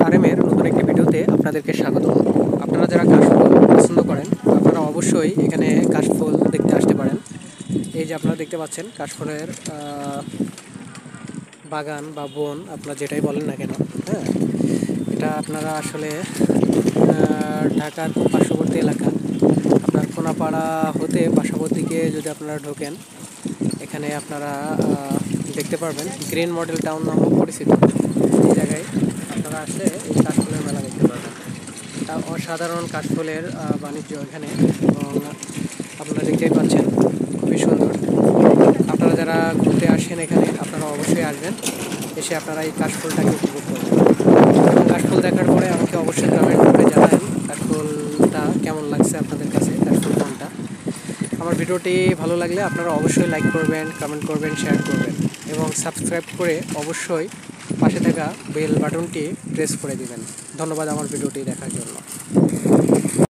আরএমের নতুন একটি ভিডিওতে আপনাদেরকে স্বাগত। আপনারা যারা কাশফুল পছন্দ করেন আপনারা অবশ্যই এখানে কাশফুল দেখতে আসতে পারেন। এই যে আপনারা দেখতে পাচ্ছেন কাশফুলের বাগান বা বন, আপনারা যেটাই বলেন না কেন। হ্যাঁ, এটা আপনারা আসলে ঢাকার খুব পার্শ্ববর্তী এলাকা। আপনার কোনাপাড়া হতে বাসাবোর দিকে যদি আপনারা ঢোকেন, এখানে আপনারা দেখতে পারবেন গ্রিন মডেল টাউন নামেও পরিচিত। এই জায়গায় আপনারা আসলে এই কাশফুলের মেলা দেখতে পারবেন। এটা অসাধারণ কাশফুলের বাণিজ্য এখানে, এবং আপনারা দেখতেই পাচ্ছেন খুবই সুন্দর। আপনারা যারা ঘুরতে আসেন এখানে আপনারা অবশ্যই আসবেন, এসে আপনারা এই কাশফুলটাকে উপভোগ করবেন। কাশফুল দেখার পরে আমাকে অবশ্যই কমেন্ট করে জানাবেন কাশফুলটা কেমন লাগছে আপনাদের কাছে, কাশফুল কোনটা। আমার ভিডিওটি ভালো লাগলে আপনারা অবশ্যই লাইক করবেন, কমেন্ট করবেন, শেয়ার করবেন এবং সাবস্ক্রাইব করে অবশ্যই পাশে থাকা বেল বাটনটি প্রেস করে দিবেন। ধন্যবাদ আমার ভিডিওটি দেখার জন্য।